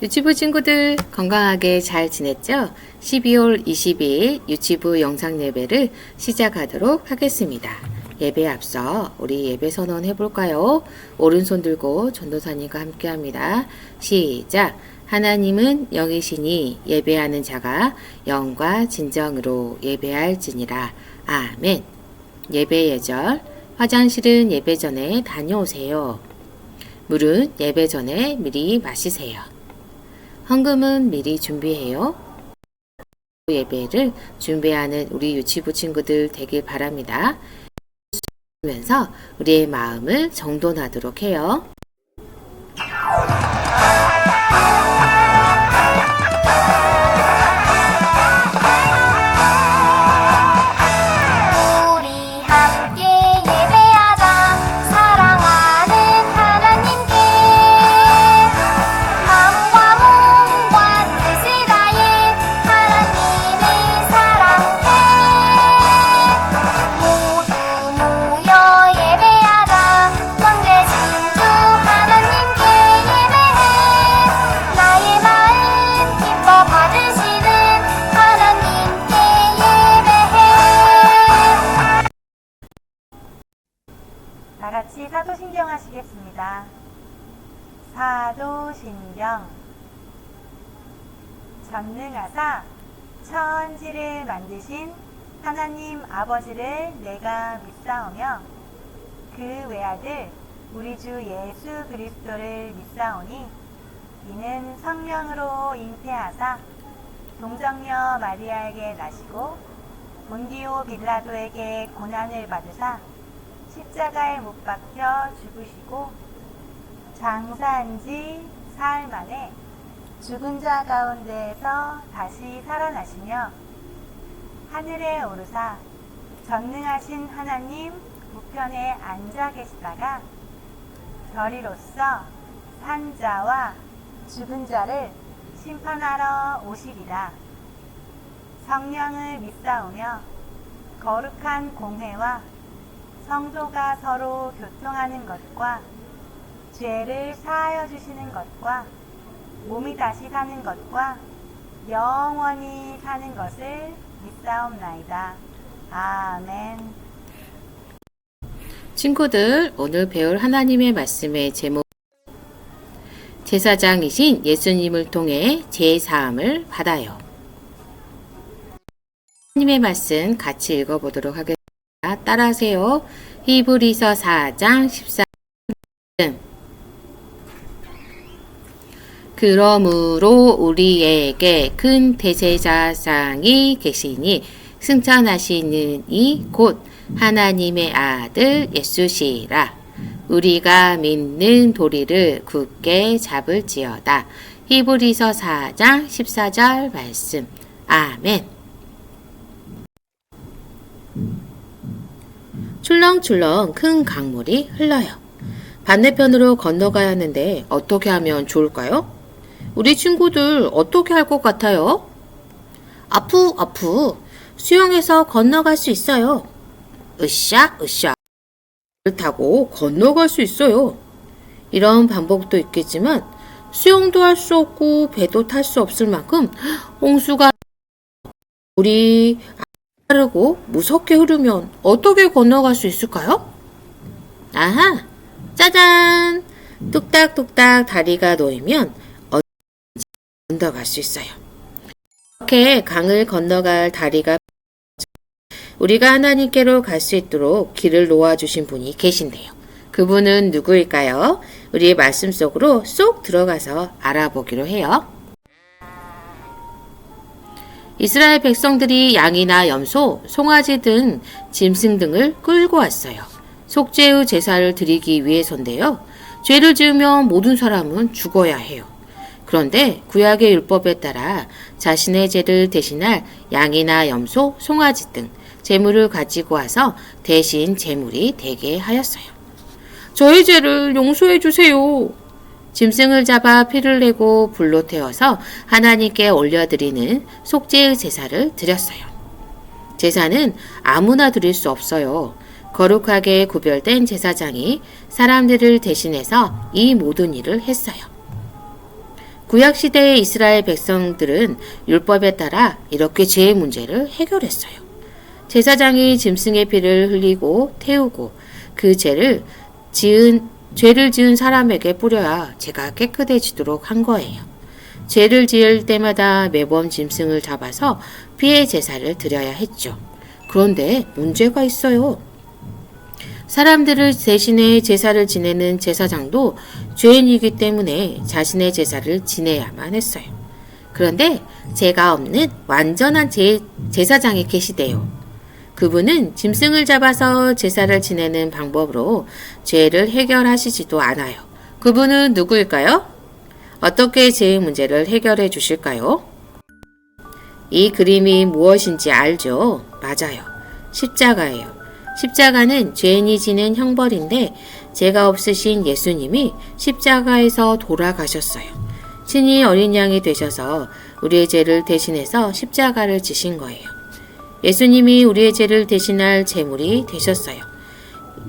유치부 친구들 건강하게 잘 지냈죠? 12월 22일 유치부 영상 예배를 시작하도록 하겠습니다. 예배에 앞서 우리 예배 선언 해볼까요? 오른손 들고 전도사님과 함께합니다. 시작! 하나님은 영이시니 예배하는 자가 영과 진정으로 예배할지니라. 아멘. 예배 예절. 화장실은 예배 전에 다녀오세요. 물은 예배 전에 미리 마시세요. 헌금은 미리 준비해요. 예배를 준비하는 우리 유치부 친구들 되길 바랍니다. 하면서 우리의 마음을 정돈하도록 해요. 다같이 사도신경 하시겠습니다. 사도신경. 전능하사 천지를 만드신 하나님 아버지를 내가 믿사오며 그 외아들 우리 주 예수 그리스도를 믿사오니 이는 성령으로 잉태하사 동정녀 마리아에게 나시고 본디오 빌라도에게 고난을 받으사 십자가에 못 박혀 죽으시고 장사한 지 사흘 만에 죽은 자 가운데에서 다시 살아나시며 하늘에 오르사 전능하신 하나님 우편에 앉아 계시다가 별이로서 산 자와 죽은 자를 심판하러 오시리라. 성령을 믿사오며 거룩한 공회와 성도가 서로 교통하는 것과 죄를 사하여 주시는 것과 몸이 다시 사는 것과 영원히 사는 것을 믿사옵나이다. 아멘. 친구들, 오늘 배울 하나님의 말씀의 제목 제사장이신 예수님을 통해 제사함을 받아요. 하나님의 말씀 같이 읽어보도록 하겠습니다. 따라하세요. 히브리서 4장 14절. 그러므로 우리에게 큰 대제사장이 계시니 승천하시는 이 곧 하나님의 아들 예수시라. 우리가 믿는 도리를 굳게 잡을지어다. 히브리서 4장 14절 말씀. 아멘. 출렁출렁 큰 강물이 흘러요. 반대편으로 건너가야 하는데 어떻게 하면 좋을까요? 우리 친구들 어떻게 할 것 같아요? 아프 수영해서 건너갈 수 있어요. 으쌰 를 타고 건너갈 수 있어요. 이런 방법도 있겠지만 수영도 할 수 없고 배도 탈 수 없을 만큼 홍수가 물이 빠르고 무섭게 흐르면 어떻게 건너갈 수 있을까요? 아하! 짜잔! 뚝딱뚝딱 다리가 놓이면 언제든지 건너갈 수 있어요. 이렇게 강을 건너갈 다리가 우리가 하나님께로 갈 수 있도록 길을 놓아주신 분이 계신데요. 그분은 누구일까요? 우리의 말씀 속으로 쏙 들어가서 알아보기로 해요. 이스라엘 백성들이 양이나 염소, 송아지 등 짐승 등을 끌고 왔어요. 속죄의 제사를 드리기 위해서인데요. 죄를 지으면 모든 사람은 죽어야 해요. 그런데 구약의 율법에 따라 자신의 죄를 대신할 양이나 염소, 송아지 등 제물을 가지고 와서 대신 제물이 되게 하였어요. 저의 죄를 용서해 주세요. 짐승을 잡아 피를 내고 불로 태워서 하나님께 올려드리는 속죄의 제사를 드렸어요. 제사는 아무나 드릴 수 없어요. 거룩하게 구별된 제사장이 사람들을 대신해서 이 모든 일을 했어요. 구약시대의 이스라엘 백성들은 율법에 따라 이렇게 죄의 문제를 해결했어요. 제사장이 짐승의 피를 흘리고 태우고 그 죄를 지은 사람에게 뿌려야 죄가 깨끗해지도록 한 거예요. 죄를 지을 때마다 매번 짐승을 잡아서 피해 제사를 드려야 했죠. 그런데 문제가 있어요. 사람들을 대신해 제사를 지내는 제사장도 죄인이기 때문에 자신의 제사를 지내야만 했어요. 그런데 죄가 없는 완전한 제사장이 계시대요. 그분은 짐승을 잡아서 제사를 지내는 방법으로 죄를 해결하시지도 않아요. 그분은 누구일까요? 어떻게 죄의 문제를 해결해 주실까요? 이 그림이 무엇인지 알죠? 맞아요. 십자가예요. 십자가는 죄인이 지는 형벌인데 죄가 없으신 예수님이 십자가에서 돌아가셨어요. 친히 어린 양이 되셔서 우리의 죄를 대신해서 십자가를 지신 거예요. 예수님이 우리의 죄를 대신할 제물이 되셨어요.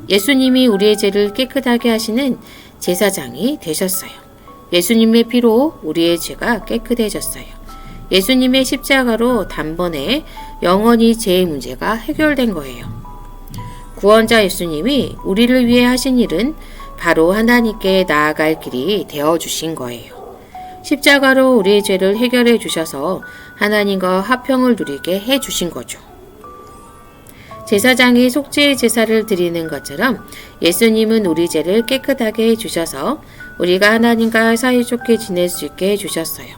예수님이 우리의 죄를 깨끗하게 하시는 제사장이 되셨어요. 예수님의 피로 우리의 죄가 깨끗해졌어요. 예수님의 십자가로 단번에 영원히 죄의 문제가 해결된 거예요. 구원자 예수님이 우리를 위해 하신 일은 바로 하나님께 나아갈 길이 되어주신 거예요. 십자가로 우리의 죄를 해결해 주셔서 하나님과 화평을 누리게 해주신 거죠. 제사장이 속죄의 제사를 드리는 것처럼 예수님은 우리 죄를 깨끗하게 해주셔서 우리가 하나님과 사이좋게 지낼 수 있게 해주셨어요.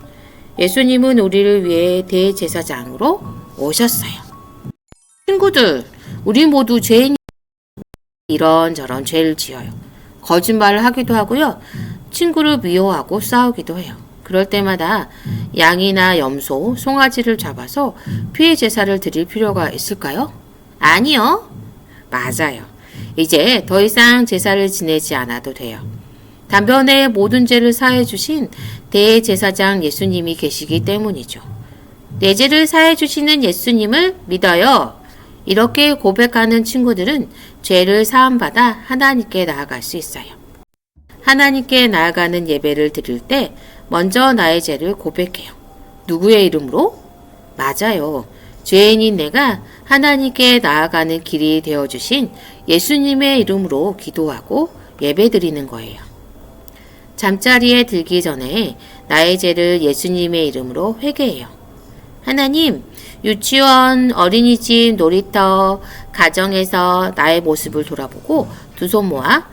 예수님은 우리를 위해 대제사장으로 오셨어요. 친구들, 우리 모두 죄인이 이런저런 죄를 지어요. 거짓말을 하기도 하고요. 친구를 미워하고 싸우기도 해요. 그럴 때마다 양이나 염소, 송아지를 잡아서 피해 제사를 드릴 필요가 있을까요? 아니요. 맞아요. 이제 더 이상 제사를 지내지 않아도 돼요. 단번에 모든 죄를 사해 주신 대제사장 예수님이 계시기 때문이죠. 내 죄를 사해 주시는 예수님을 믿어요. 이렇게 고백하는 친구들은 죄를 사함받아 하나님께 나아갈 수 있어요. 하나님께 나아가는 예배를 드릴 때 먼저 나의 죄를 고백해요. 누구의 이름으로? 맞아요. 죄인인 내가 하나님께 나아가는 길이 되어주신 예수님의 이름으로 기도하고 예배드리는 거예요. 잠자리에 들기 전에 나의 죄를 예수님의 이름으로 회개해요. 하나님, 유치원, 어린이집, 놀이터, 가정에서 나의 모습을 돌아보고 두 손 모아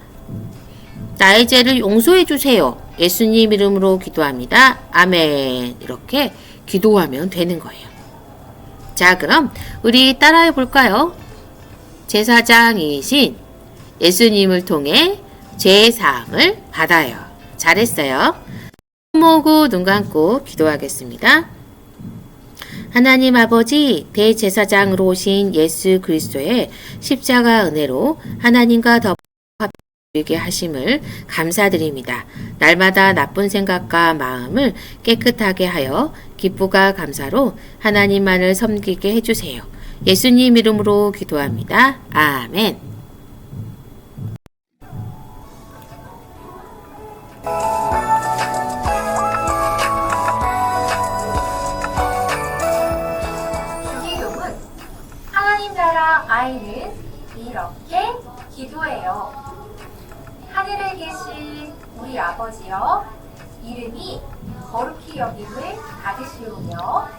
나의 죄를 용서해 주세요. 예수님 이름으로 기도합니다. 아멘. 이렇게 기도하면 되는 거예요. 자, 그럼 우리 따라해 볼까요? 제사장이신 예수님을 통해 죄 사함을 받아요. 잘했어요. 손 모으고 눈 감고 기도하겠습니다. 하나님 아버지, 대제사장으로 오신 예수 그리스도의 십자가 은혜로 하나님과 더 합하게 하심을 감사드립니다. 날마다 나쁜 생각과 마음을 깨끗하게 하여 기쁨과 감사로 하나님만을 섬기게 해주세요. 예수님 이름으로 기도합니다. 아멘. 하나님 나라 아이는 이렇게 기도해요. 하늘에 계신 우리 아버지여, 이름이 거룩히 여김을 받으시오며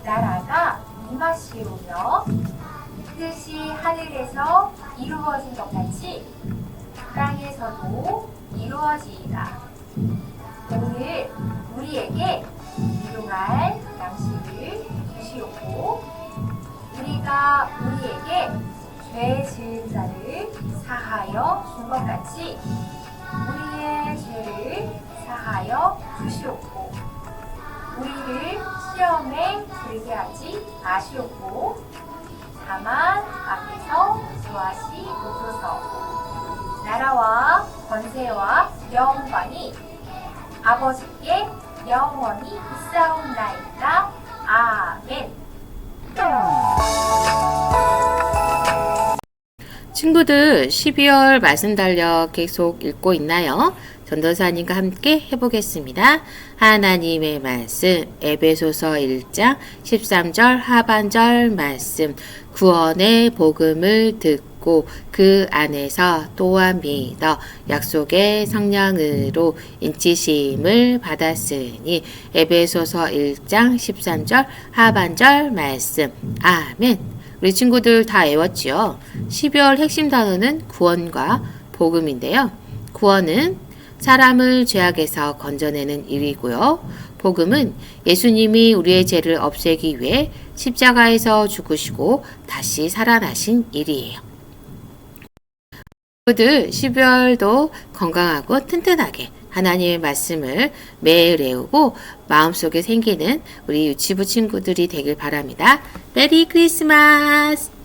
나라가 임하시오며 뜻이 하늘에서 이루어진 것 같이 땅에서도 이루어지이다. 오늘 우리에게 일용할 양식을 주시옵고 우리가 우리에게 죄 지은 자를 사하여 준 것 같이 우리의 죄를 사하여 주시옵고 우리를 시험에 들게 하지 마시옵고 다만 앞에서 구하시옵소서. 나라와 권세와 영광이 아버지께 영원히 있사옵나이다. 아멘. 친구들 12월 말씀 달력 계속 읽고 있나요? 전도사님과 함께 해보겠습니다. 하나님의 말씀 에베소서 1장 13절 하반절 말씀 구원의 복음을 듣고 그 안에서 또한 믿어 약속의 성령으로 인치심을 받았으니 에베소서 1장 13절 하반절 말씀 아멘. 우리 친구들 다 외웠지요? 12월 핵심 단어는 구원과 복음인데요. 구원은 사람을 죄악에서 건져내는 일이고요. 복음은 예수님이 우리의 죄를 없애기 위해 십자가에서 죽으시고 다시 살아나신 일이에요. 친구들 12월도 건강하고 튼튼하게 하나님의 말씀을 매일 외우고 마음속에 생기는 우리 유치부 친구들이 되길 바랍니다. 메리 크리스마스!